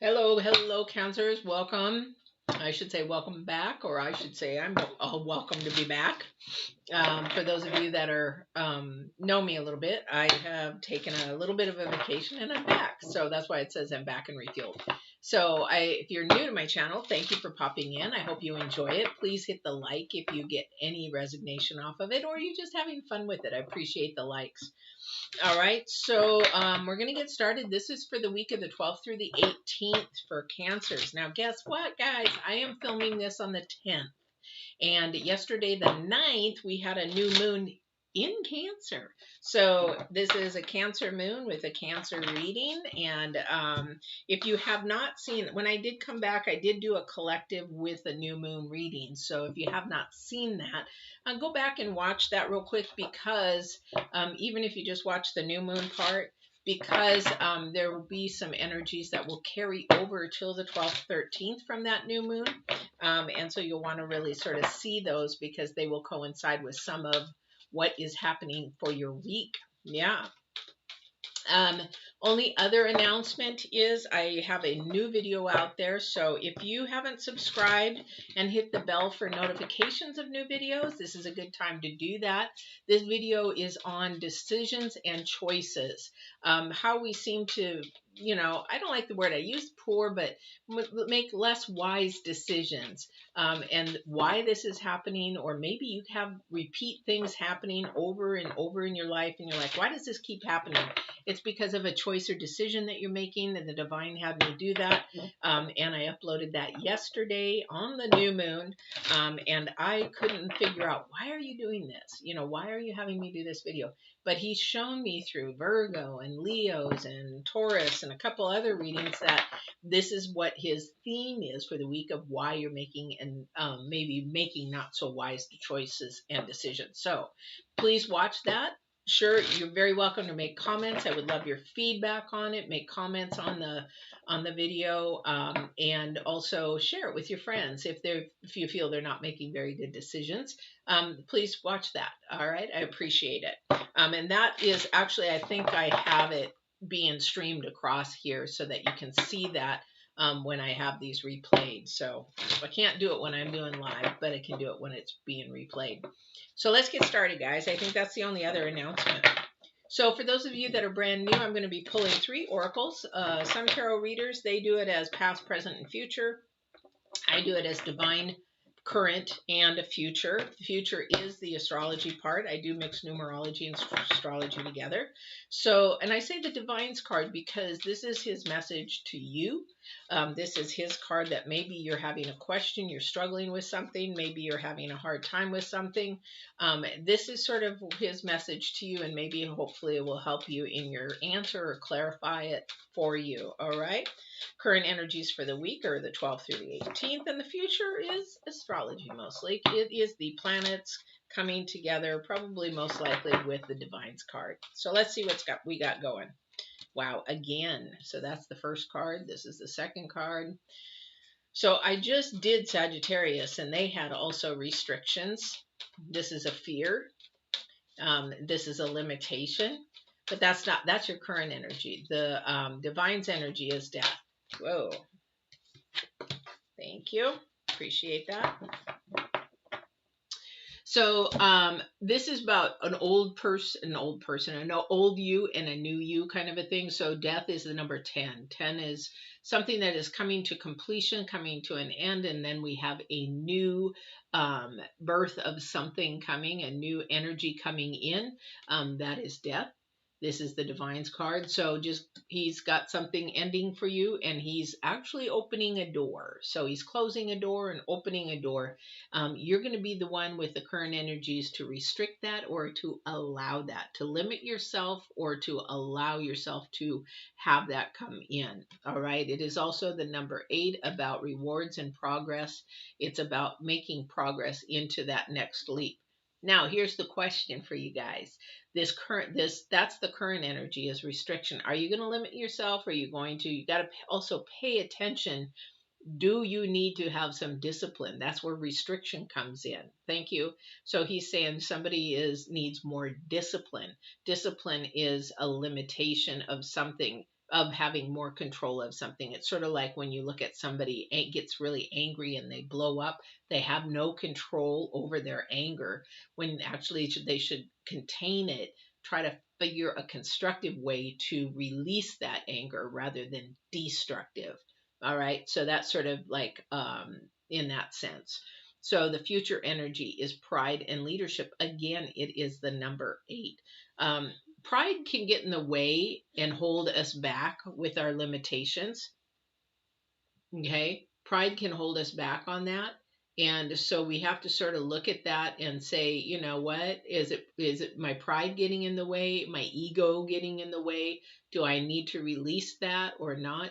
Hello, hello, Cancers. Welcome. I should say welcome back, or I should say I'm welcome to be back. For those of you that are know me a little bit, I have taken a little bit of a vacation and I'm back. So that's why it says I'm back and refueled. So if you're new to my channel, thank you for popping in. I hope you enjoy it. Please hit the like if you get any resignation off of it, or you're just having fun with it. I appreciate the likes. All right, so we're going to get started. This is for the week of the 12th through the 18th for Cancers. Now, guess what, guys? I am filming this on the 10th. And yesterday, the 9th, we had a new moon in Cancer. So this is a Cancer moon with a Cancer reading. And if you have not seen, when I did come back, I did do a collective with a new moon reading. So if you have not seen that, go back and watch that real quick, because even if you just watch the new moon part, because there will be some energies that will carry over till the 12th, 13th from that new moon. And so you'll want to really sort of see those, because they will coincide with some of what is happening for your week. Yeah. Um, Only other announcement is I have a new video out there. So if you haven't subscribed and hit the bell for notifications of new videos, this is a good time to do that. This video is on decisions and choices. How we seem to, I don't like the word I use, poor, but make less wise decisions. And why this is happening, or maybe you have repeat things happening over and over in your life, and you're like, why does this keep happening? It's because of a choice or decision that you're making, and the divine had me do that. And I uploaded that yesterday on the new moon. And I couldn't figure out, why are you doing this? Why are you having me do this video? But he's shown me through Virgo and Leos and Taurus and a couple other readings that this is what his theme is for the week of why you're making and maybe making not so wise choices and decisions. So please watch that. Sure, you're very welcome to make comments. I would love your feedback on it. Make comments on the video, and also share it with your friends if you feel they're not making very good decisions. Please watch that. All right, I appreciate it. And that is actually, I think I have it being streamed across here so that you can see that when I have these replayed. So I can't do it when I'm doing live, but I can do it when it's being replayed. So let's get started, guys. I think that's the only other announcement. So for those of you that are brand new, I'm going to be pulling 3 oracles. Some tarot readers, they do it as past, present, and future. I do it as divine, current, and a future. The future is the astrology part. I do mix numerology and astrology together. So, and I say the divine's card because this is his message to you. This is his card that maybe you're having a question, you're struggling with something, maybe you're having a hard time with something. This is sort of his message to you, and maybe hopefully it will help you in your answer or clarify it for you. All right. Current energies for the week are the 12th through the 18th, and the future is astrology mostly. It is the planets coming together, probably most likely with the divine's card. So let's see we got going. Wow, again. So that's the first card. This is the second card. So I just did Sagittarius, and they had also restrictions. This is a fear. This is a limitation. But that's your current energy. The divine's energy is death. Whoa. Thank you. Appreciate that. So this is about an old you and a new you kind of a thing. So death is the number 10. 10 is something that is coming to completion, coming to an end, and then we have a new birth of something coming, a new energy coming in. That is death. This is the divine's card. So just he's got something ending for you, and he's actually opening a door. So he's closing a door and opening a door. You're going to be the one with the current energies to restrict that or to allow that, to limit yourself or to allow yourself to have that come in. All right. It is also the number 8 about rewards and progress. It's about making progress into that next leap. Now, here's the question for you guys. That's the current energy is restriction. Are you going to limit yourself? Or are you going to, you got to also pay attention. Do you need to have some discipline? That's where restriction comes in. Thank you. So he's saying somebody needs more discipline. Discipline is a limitation of something. of having more control of something. It's sort of like when you look at somebody gets really angry and they blow up, they have no control over their anger, when actually they should contain it, try to figure a constructive way to release that anger rather than destructive. All right, so that's sort of like in that sense. So the future energy is pride and leadership. Again, it is the number 8. Pride can get in the way and hold us back with our limitations. Okay, pride can hold us back on that. And so we have to sort of look at that and say, you know what, is it my pride getting in the way, my ego getting in the way? Do I need to release that or not?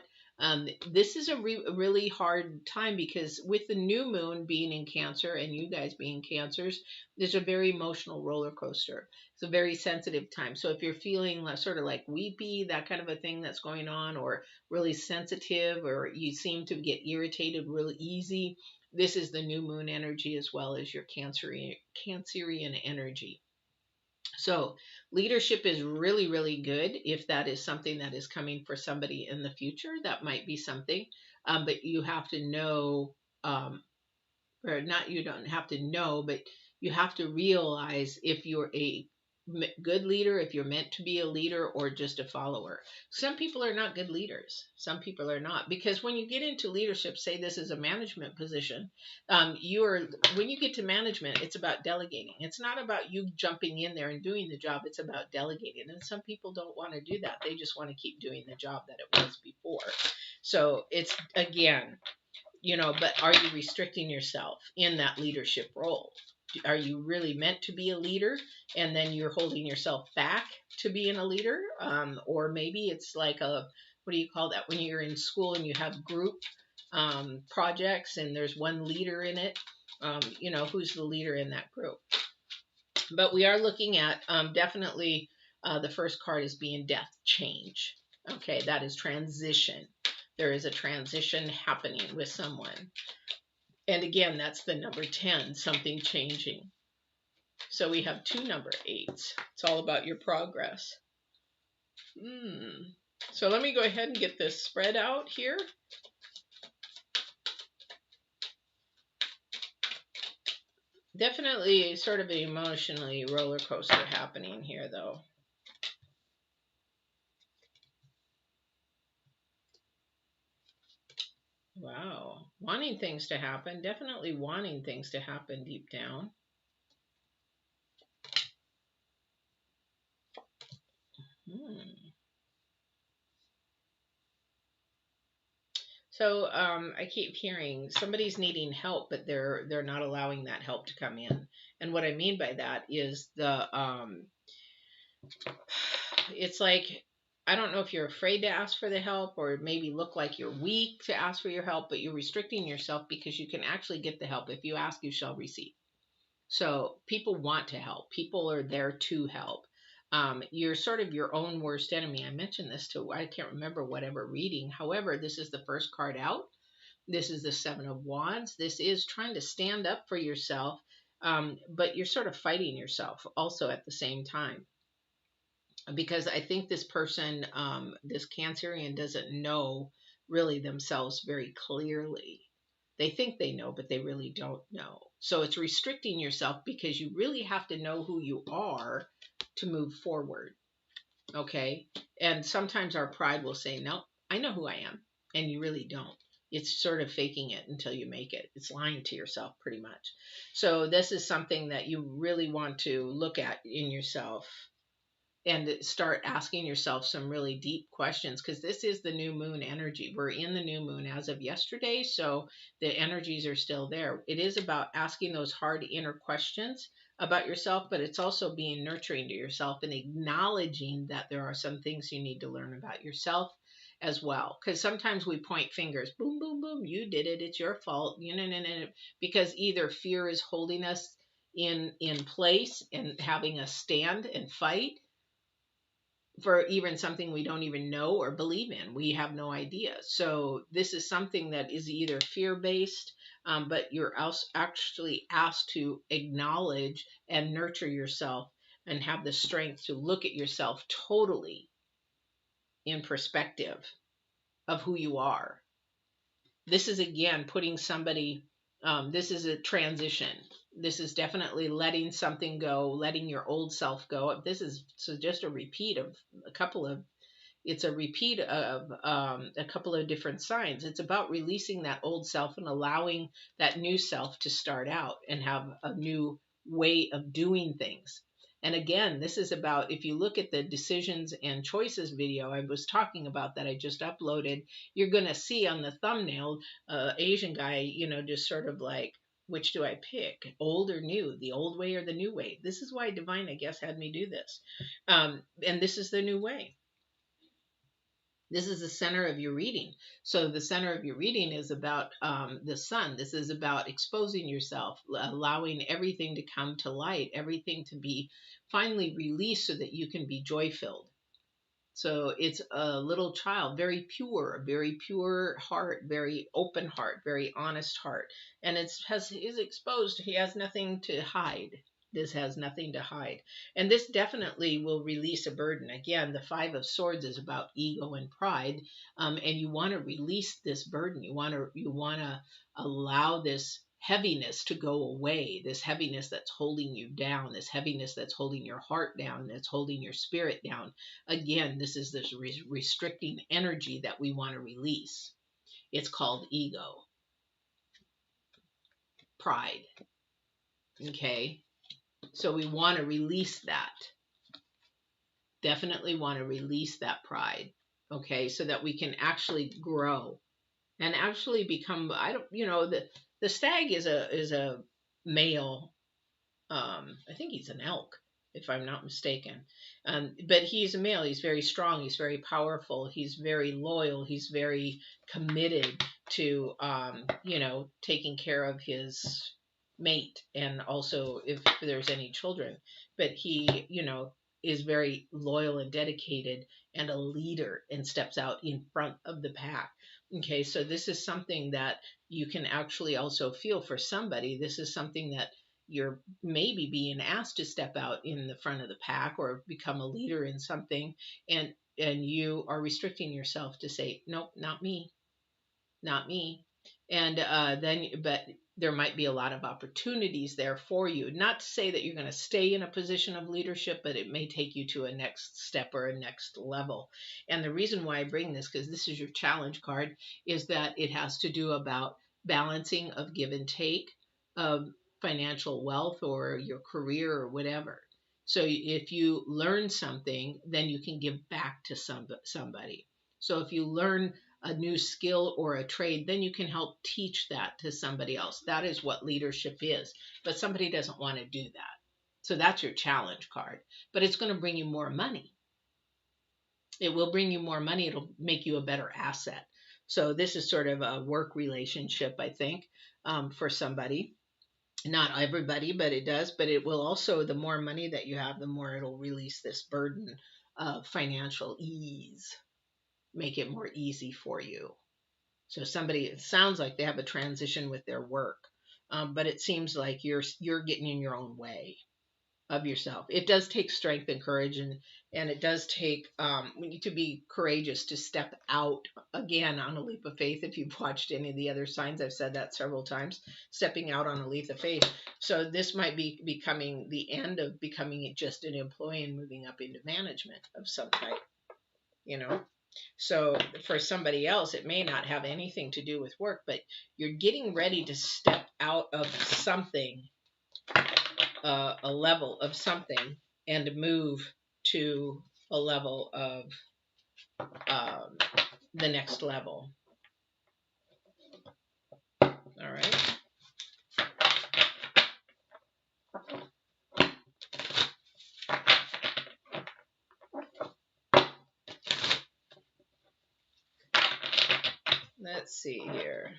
This is a really hard time, because with the new moon being in Cancer and you guys being Cancers, there's a very emotional roller coaster. It's a very sensitive time. So if you're feeling sort of like weepy, that kind of a thing that's going on, or really sensitive, or you seem to get irritated really easy, this is the new moon energy as well as your Cancerian energy. So leadership is really, really good. If that is something that is coming for somebody in the future, that might be something. But you have to know, or not, you don't have to know, but you have to realize if you're a good leader, if you're meant to be a leader, or just a follower. Some people are not good leaders. Some people are not, because when you get into leadership, say this is a management position, when you get to management, it's about delegating. It's not about you jumping in there and doing the job. It's about delegating. And some people don't want to do that. They just want to keep doing the job that it was before. So it's, again, but are you restricting yourself in that leadership role? Are you really meant to be a leader, and then you're holding yourself back to being a leader? Or maybe it's like what do you call that, when you're in school and you have group projects and there's one leader in it? Who's the leader in that group? But we are looking at definitely the first card is being death, change. Okay, that is transition. There is a transition happening with someone. And again, that's the number 10, something changing. So we have 2 number 8s. It's all about your progress. So let me go ahead and get this spread out here. Definitely sort of an emotionally roller coaster happening here, though. Wow. Wanting things to happen. Definitely wanting things to happen deep down. So I keep hearing somebody's needing help, but they're not allowing that help to come in. And what I mean by that is it's like, I don't know if you're afraid to ask for the help, or maybe look like you're weak to ask for your help, but you're restricting yourself because you can actually get the help. If you ask, you shall receive. So people want to help. People are there to help. You're sort of your own worst enemy. I mentioned this I can't remember whatever reading. However, this is the first card out. This is the 7 of Wands. This is trying to stand up for yourself, but you're sort of fighting yourself also at the same time. Because I think this person, this Cancerian, doesn't know really themselves very clearly. They think they know, but they really don't know. So it's restricting yourself because you really have to know who you are to move forward. Okay? And sometimes our pride will say, no, I know who I am. And you really don't. It's sort of faking it until you make it. It's lying to yourself pretty much. So this is something that you really want to look at in yourself and start asking yourself some really deep questions, because this is the new moon energy. We're in the new moon as of yesterday, so the energies are still there. It is about asking those hard inner questions about yourself, but it's also being nurturing to yourself and acknowledging that there are some things you need to learn about yourself as well. Because sometimes we point fingers, boom, boom, boom, you did it, it's your fault, because either fear is holding us in place and having us stand and fight for even something we don't even know or believe in. We have no idea. So this is something that is either fear-based, but you're actually asked to acknowledge and nurture yourself and have the strength to look at yourself totally in perspective of who you are. This is again putting somebody, this is a transition. This is definitely letting something go, letting your old self go. This is so just a repeat of a couple of, it's a repeat of a couple of different signs. It's about releasing that old self and allowing that new self to start out and have a new way of doing things. And again, this is about, if you look at the decisions and choices video I was talking about that I just uploaded, you're going to see on the thumbnail, Asian guy, you know, just sort of like, which do I pick, old or new, the old way or the new way? This is why Divine, I guess, had me do this. And this is the new way. This is the center of your reading. So the center of your reading is about the sun. This is about exposing yourself, allowing everything to come to light, everything to be finally released so that you can be joy-filled. So it's a little child, very pure heart, very open heart, very honest heart. And is exposed. He has nothing to hide. This has nothing to hide. And this definitely will release a burden. Again, the Five of Swords is about ego and pride. And you want to release this burden. You want to allow this heaviness to go away, this heaviness that's holding you down, this heaviness that's holding your heart down, that's holding your spirit down. Again, this is this restricting energy that we want to release. It's called ego, pride. Okay, so we want to release that. Definitely want to release that pride. Okay, so that we can actually grow and actually become, I don't, you know, the stag is a male. I think he's an elk, if I'm not mistaken. But he's a male. He's very strong. He's very powerful. He's very loyal. He's very committed to, you know, taking care of his mate and also if there's any children. But he, you know, is very loyal and dedicated and a leader and steps out in front of the pack. Okay, so this is something that you can actually also feel for somebody. This is something that you're maybe being asked to step out in the front of the pack or become a leader in something, and you are restricting yourself to say, nope, not me, not me. And but there might be a lot of opportunities there for you. Not to say that you're going to stay in a position of leadership, but it may take you to a next step or a next level. And the reason why I bring this, because this is your challenge card, is that it has to do about balancing of give and take, of financial wealth or your career or whatever. So if you learn something, then you can give back to somebody. So if you learn a new skill or a trade, then you can help teach that to somebody else. That is what leadership is. But somebody doesn't want to do that. So that's your challenge card. But it's going to bring you more money. It will bring you more money. It'll make you a better asset. So this is sort of a work relationship, I think, for somebody. Not everybody, but it does. But it will also, the more money that you have, the more it'll release this burden of financial ease. Make it more easy for you. So somebody, it sounds like they have a transition with their work, but it seems like you're getting in your own way of yourself. It does take strength and courage, and it does take we need to be courageous to step out again on a leap of faith. If you've watched any of the other signs, I've said that several times, stepping out on a leap of faith. So this might be becoming the end of becoming just an employee and moving up into management of some type, you know. So for somebody else, it may not have anything to do with work, but you're getting ready to step out of something, a level of something, and move to a level of the next level. All right. Let's see here.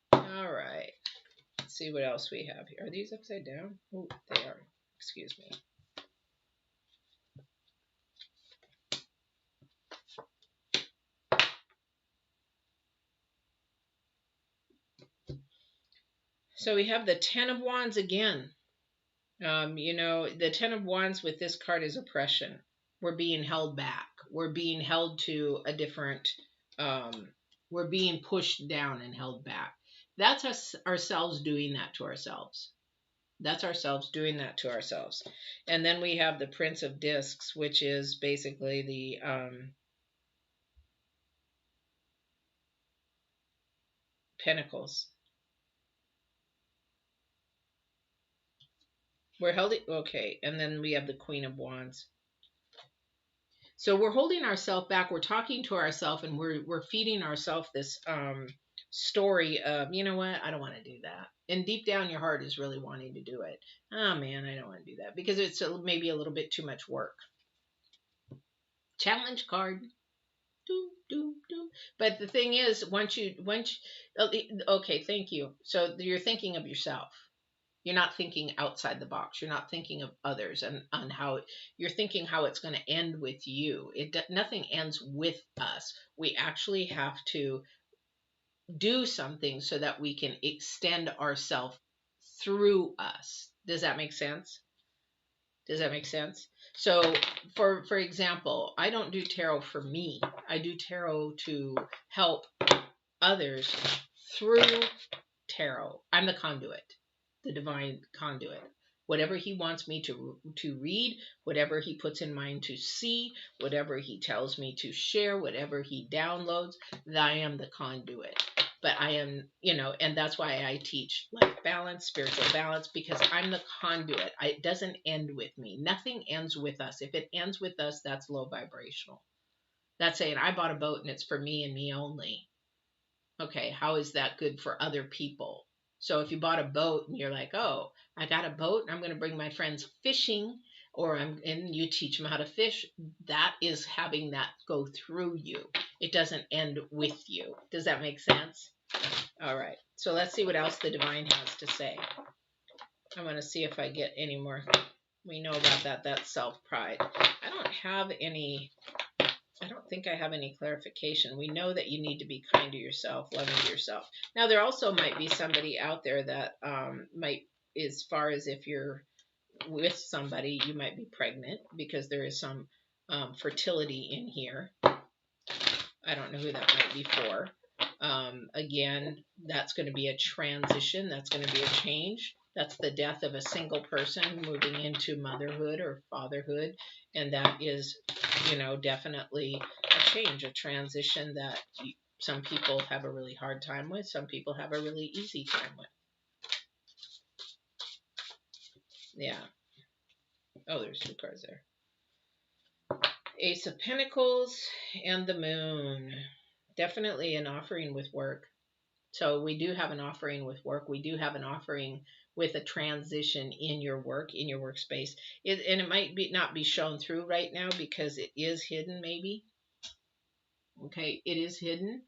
All right. Let's see what else we have here. Are these upside down? Oh, they are. Excuse me. So we have the Ten of Wands again. You know, the Ten of Wands with this card is oppression. We're being held back. We're being held to a different, um, we're being pushed down and held back. That's us ourselves doing that to ourselves. That's ourselves doing that to ourselves. And then we have the Prince of Discs, which is basically the Pentacles. We're held, okay. And then we have the Queen of Wands. So we're holding ourselves back. We're talking to ourselves, and we're feeding ourselves this story of, you know what, I don't want to do that. And deep down, your heart is really wanting to do it. Oh man, I don't want to do that because it's maybe a little bit too much work. Challenge card. Doom, doom, doom. But the thing is, okay, thank you. So you're thinking of yourself. You're not thinking outside the box. You're not thinking of others and on how you're thinking how it's going to end with you. Nothing ends with us. We actually have to do something so that we can extend ourselves through us. Does that make sense? Does that make sense? So, for example, I don't do tarot for me. I do tarot to help others through tarot. I'm the conduit, the divine conduit. Whatever he wants me to read, whatever he puts in mind to see, whatever he tells me to share, whatever he downloads, I am the conduit. But I am, and that's why I teach life balance, spiritual balance, because I'm the conduit. It doesn't end with me. Nothing ends with us. If it ends with us, that's low vibrational. That's saying I bought a boat and it's for me and me only. Okay, how is that good for other people? So if you bought a boat and you're like, oh, I got a boat and I'm going to bring my friends fishing, and you teach them how to fish, that is having that go through you. It doesn't end with you. Does that make sense? All right. So let's see what else the divine has to say. I want to see if I get any more. We know about that. That's self-pride. I don't think I have any clarification. We know that you need to be kind to yourself, loving to yourself. Now, there also might be somebody out there that might, as far as if you're with somebody, you might be pregnant because there is some fertility in here. I don't know who that might be for. Again, that's going to be a transition. That's going to be a change. That's the death of a single person moving into motherhood or fatherhood. And that is, definitely a change, a transition that some people have a really hard time with. Some people have a really easy time with. Yeah. Oh, there's 2 cards there. Ace of Pentacles and the Moon. Definitely an offering with work. So we do have an offering with work. We do have an offering with a transition in your work, in your workspace. And it might not be shown through right now because it is hidden maybe. Okay, it is hidden.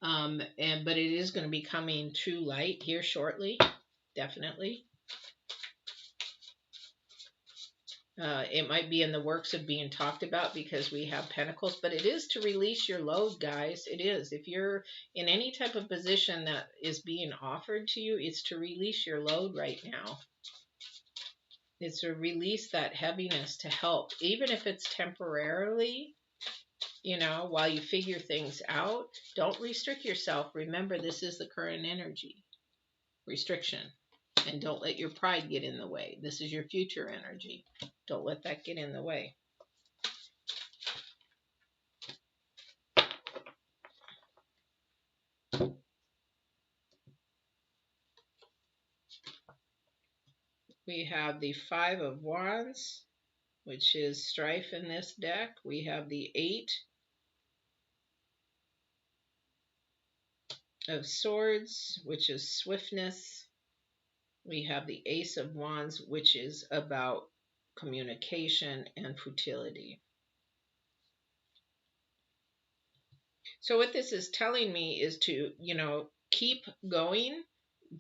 But it is going to be coming to light here shortly. Definitely. It might be in the works of being talked about because we have pentacles, but it is to release your load, guys. It is. If you're in any type of position that is being offered to you, it's to release your load right now. It's to release that heaviness to help, even if it's temporarily, while you figure things out. Don't restrict yourself. Remember, this is the current energy. Restriction. And don't let your pride get in the way. This is your future energy. Don't let that get in the way. We have the 5 of Wands, which is strife in this deck. We have the 8 of Swords, which is swiftness. We have the Ace of Wands, which is about communication and futility. So what this is telling me is to, keep going.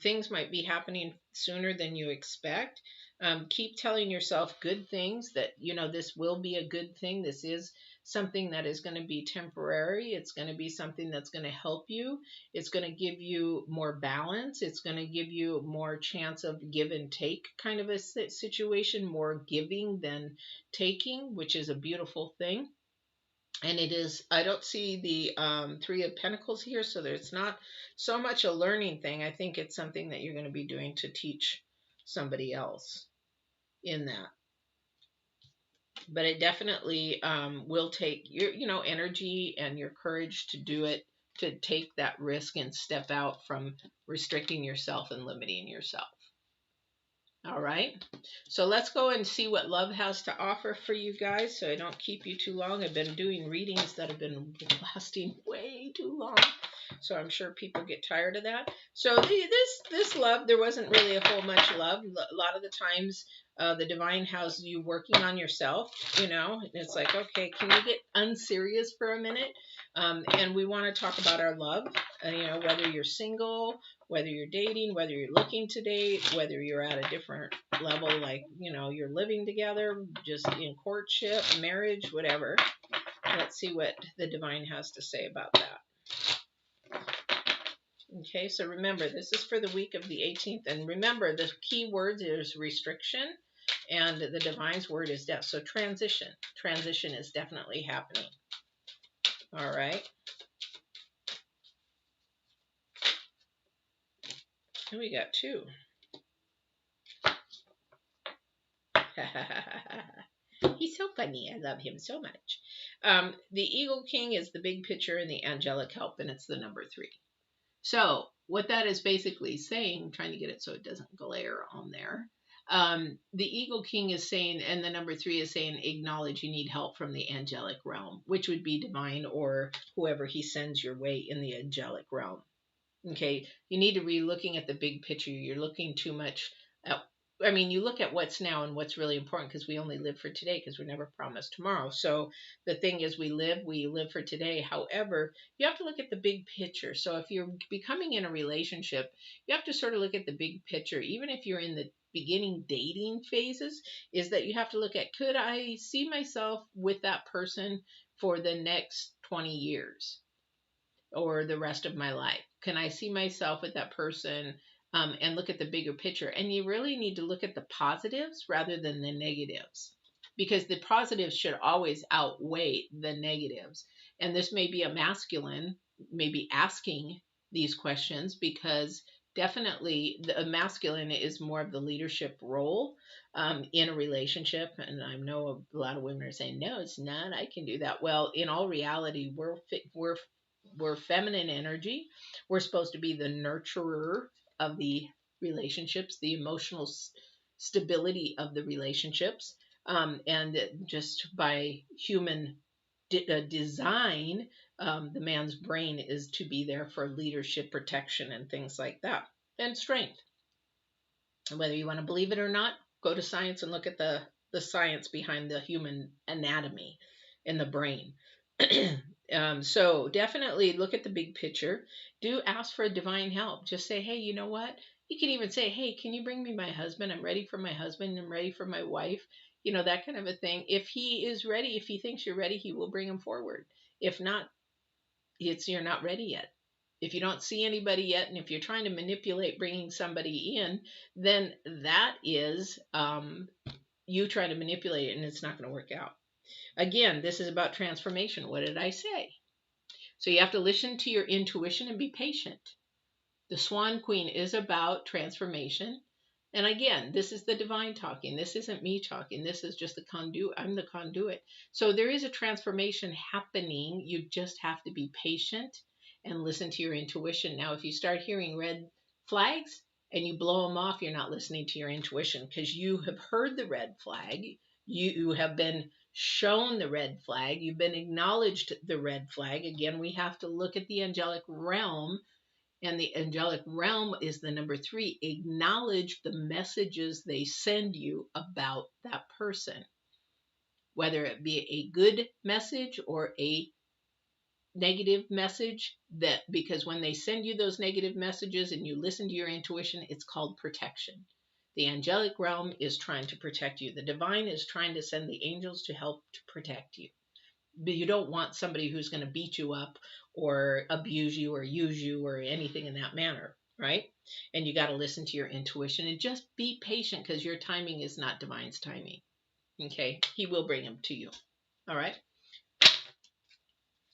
Things might be happening sooner than you expect. Keep telling yourself good things that, this will be a good thing. This is something that is going to be temporary. It's going to be something that's going to help you. It's going to give you more balance. It's going to give you more chance of give and take kind of a situation, more giving than taking, which is a beautiful thing. And it is, I don't see the Three of Pentacles here, so there's not so much a learning thing. I think it's something that you're going to be doing to teach somebody else in that. But it definitely will take your, energy and your courage to do it, to take that risk and step out from restricting yourself and limiting yourself. All right. So let's go and see what love has to offer for you guys, so I don't keep you too long. I've been doing readings that have been lasting way too long, so I'm sure people get tired of that. So this love, there wasn't really a whole much love. A lot of the times the divine has you working on yourself, it's like, okay, can you get unserious for a minute? And we want to talk about our love, whether you're single, whether you're dating, whether you're looking to date, whether you're at a different level, like, you're living together, just in courtship, marriage, whatever. Let's see what the divine has to say about that. Okay, so remember, this is for the week of the 18th. And remember, the key word is restriction, and the divine's word is death. So transition. Transition is definitely happening. All right. And we got two. He's so funny. I love him so much. The Eagle King is the big picture and the angelic help, and it's the number 3. So what that is basically saying, I'm trying to get it so it doesn't glare on there. The Eagle King is saying, and the number 3 is saying, acknowledge you need help from the angelic realm, which would be divine or whoever he sends your way in the angelic realm. Okay, you need to be looking at the big picture. You're looking too much at, you look at what's now and what's really important, because we only live for today, because we're never promised tomorrow. So the thing is, we live for today. However, you have to look at the big picture. So if you're becoming in a relationship, you have to sort of look at the big picture. Even if you're in the beginning dating phases, is that you have to look at, could I see myself with that person for the next 20 years or the rest of my life? Can I see myself with that person? And look at the bigger picture. And you really need to look at the positives rather than the negatives, because the positives should always outweigh the negatives. And this may be a masculine, maybe asking these questions, because definitely the masculine is more of the leadership role in a relationship. And I know a lot of women are saying, no, it's not, I can do that. Well, in all reality, we're feminine energy. We're supposed to be the nurturer of the relationships, the emotional stability of the relationships. And just by human design, the man's brain is to be there for leadership, protection, and things like that, and strength. And whether you want to believe it or not, go to science and look at the science behind the human anatomy in the brain. So definitely look at the big picture. Do ask for divine help. Just say, hey, you know what? You can even say, hey, can you bring me my husband? I'm ready for my husband. I'm ready for my wife. That kind of a thing. If he is ready, if he thinks you're ready, he will bring him forward. If not, you're not ready yet. If you don't see anybody yet, and if you're trying to manipulate bringing somebody in, then that is you trying to manipulate it, and it's not going to work out. Again, this is about transformation. What did I say? So you have to listen to your intuition and be patient. The Swan Queen is about transformation. And again, this is the divine talking. This isn't me talking. This is just the conduit. I'm the conduit. So there is a transformation happening. You just have to be patient and listen to your intuition. Now, if you start hearing red flags and you blow them off, you're not listening to your intuition, because you have heard the red flag. You have been shown the red flag. You've been acknowledged the red flag. Again, we have to look at the angelic realm, and the angelic realm is the number 3. Acknowledge the messages they send you about that person, whether it be a good message or a negative message, because when they send you those negative messages and you listen to your intuition, it's called protection. The angelic realm is trying to protect you. The divine is trying to send the angels to help to protect you. But you don't want somebody who's going to beat you up or abuse you or use you or anything in that manner, right? And you got to listen to your intuition and just be patient, because your timing is not divine's timing. Okay, he will bring them to you. All right.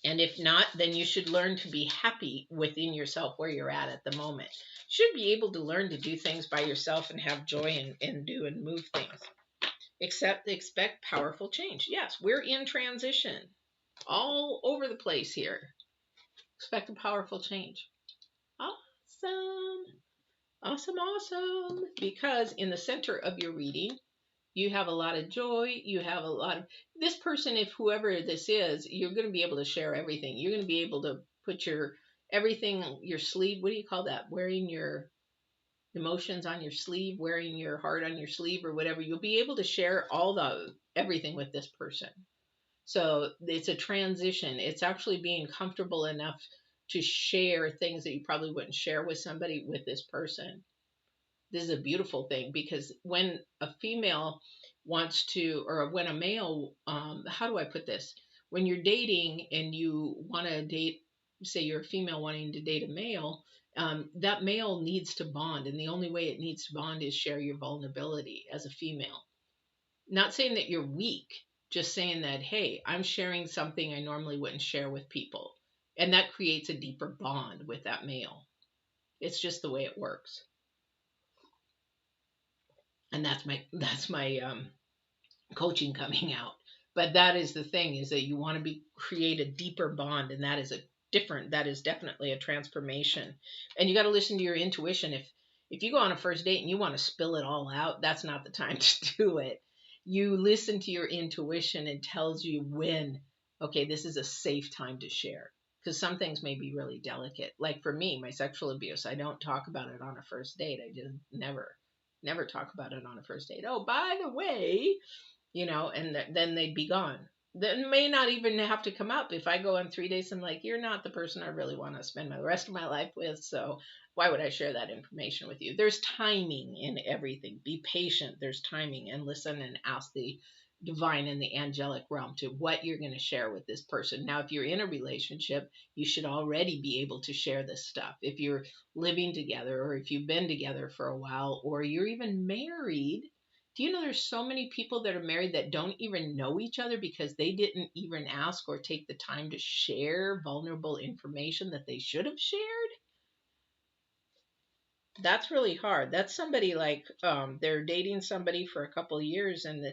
And if not, then you should learn to be happy within yourself where you're at the moment. You should be able to learn to do things by yourself and have joy and do and move things. Expect powerful change. Yes, we're in transition all over the place here. Expect a powerful change. Awesome. Awesome, awesome. Because in the center of your reading, you have a lot of joy. You have a lot of this person, if whoever this is, you're going to be able to share everything. You're going to be able to put your everything, your sleeve. What do you call that? Wearing your emotions on your sleeve, wearing your heart on your sleeve, or whatever. You'll be able to share everything with this person. So it's a transition. It's actually being comfortable enough to share things that you probably wouldn't share with somebody with this person. This is a beautiful thing, because when a female wants to, or when a male, how do I put this? When you're dating and you want to date, say you're a female wanting to date a male, that male needs to bond. And the only way it needs to bond is share your vulnerability as a female. Not saying that you're weak, just saying that, hey, I'm sharing something I normally wouldn't share with people. And that creates a deeper bond with that male. It's just the way it works. And that's my coaching coming out. But that is the thing, is that you want to create a deeper bond, and that is definitely a transformation. And you got to listen to your intuition. If you go on a first date and you want to spill it all out, that's not the time to do it. You listen to your intuition, and tells you when, okay, this is a safe time to share, because some things may be really delicate. Like for me, my sexual abuse, I don't talk about it on a first date. I just never talk about it on a first date. Oh, by the way, and then they'd be gone. That may not even have to come up. If I go on 3 days, I'm like, you're not the person I really want to spend the rest of my life with, so why would I share that information with you? There's timing in everything. Be patient. There's timing, and listen and ask the divine and the angelic realm to what you're going to share with this person. Now, if you're in a relationship, you should already be able to share this stuff. If you're living together, or if you've been together for a while, or you're even married, do you know there's so many people that are married that don't even know each other because they didn't even ask or take the time to share vulnerable information that they should have shared? That's really hard. That's somebody like they're dating somebody for a couple of years, and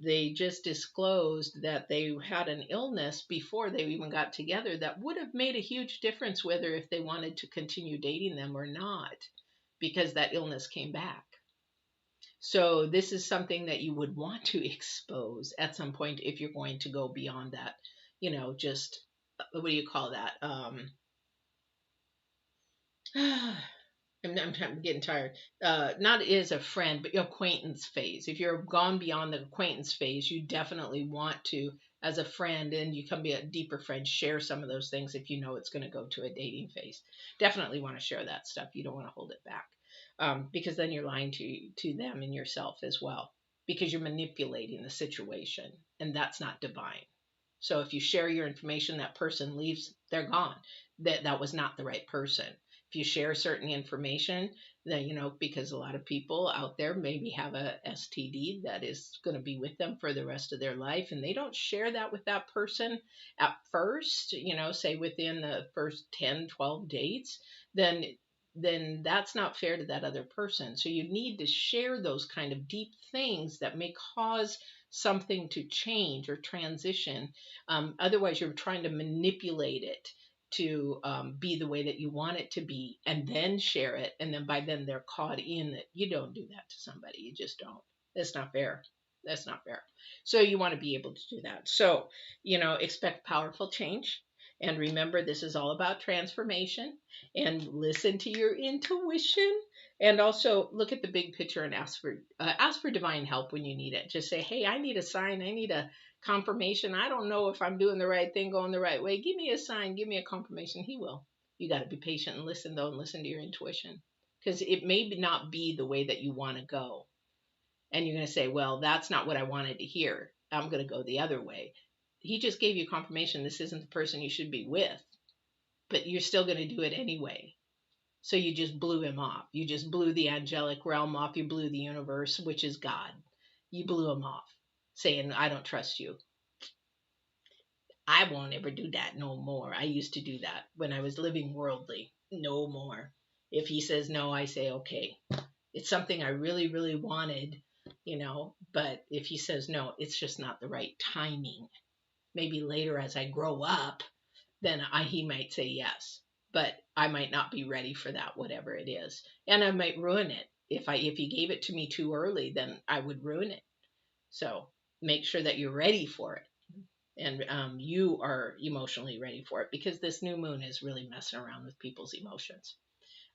they just disclosed that they had an illness before they even got together that would have made a huge difference whether if they wanted to continue dating them or not, because that illness came back. So this is something that you would want to expose at some point if you're going to go beyond that, just what do you call that? I'm getting tired. Not as a friend, but your acquaintance phase. If you're gone beyond the acquaintance phase, you definitely want to, as a friend, and you can be a deeper friend, share some of those things if you know it's going to go to a dating phase. Definitely want to share that stuff. You don't want to hold it back, because then you're lying to them and yourself as well, because you're manipulating the situation, and that's not divine. So if you share your information, that person leaves, they're gone. That was not the right person. If you share certain information, then, because a lot of people out there maybe have a STD that is going to be with them for the rest of their life, and they don't share that with that person at first, say within the first 10, 12 dates, then that's not fair to that other person. So you need to share those kind of deep things that may cause something to change or transition. Otherwise, you're trying to manipulate it to be the way that you want it to be, and then share it. And then by then they're caught in it. You don't do that to somebody. You just don't. That's not fair. That's not fair. So you want to be able to do that. So, expect powerful change. And remember, this is all about transformation, and listen to your intuition, and also look at the big picture and ask for divine help when you need it. Just say, hey, I need a sign. I need a confirmation. I don't know if I'm doing the right thing, going the right way. Give me a sign. Give me a confirmation. He will. You got to be patient and listen, though, and listen to your intuition, because it may not be the way that you want to go. And you're going to say, well, that's not what I wanted to hear. I'm going to go the other way. he just gave you confirmation this isn't the person you should be with, but you're still going to do it anyway. So you just blew him off. You just blew the angelic realm off. You blew the universe, which is God. You blew him off, saying, I don't trust you. I won't ever do that no more. I used to do that when I was living worldly. No more. If he says no, I say, okay. It's something I really, really wanted, but if he says no, it's just not the right timing. Maybe later as I grow up, then he might say yes, but I might not be ready for that, whatever it is. And I might ruin it. If he gave it to me too early, then I would ruin it. So make sure that you're ready for it. And you are emotionally ready for it, because this new moon is really messing around with people's emotions.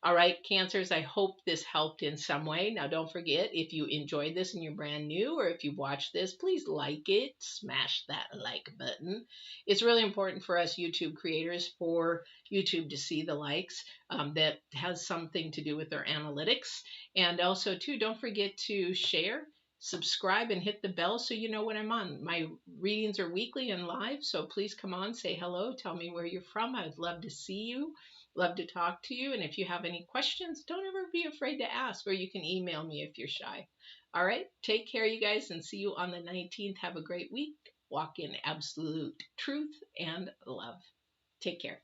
All right, Cancers, I hope this helped in some way. Now, don't forget, if you enjoyed this and you're brand new, or if you've watched this, please like it. Smash that like button. It's really important for us YouTube creators, for YouTube to see the likes. That has something to do with their analytics. And also, too, don't forget to share, subscribe, and hit the bell so you know when I'm on. My readings are weekly and live, so please come on, say hello, tell me where you're from. I'd love to see you. Love to talk to you. And if you have any questions, don't ever be afraid to ask, or you can email me if you're shy. All right. Take care, you guys, and see you on the 19th. Have a great week. Walk in absolute truth and love. Take care.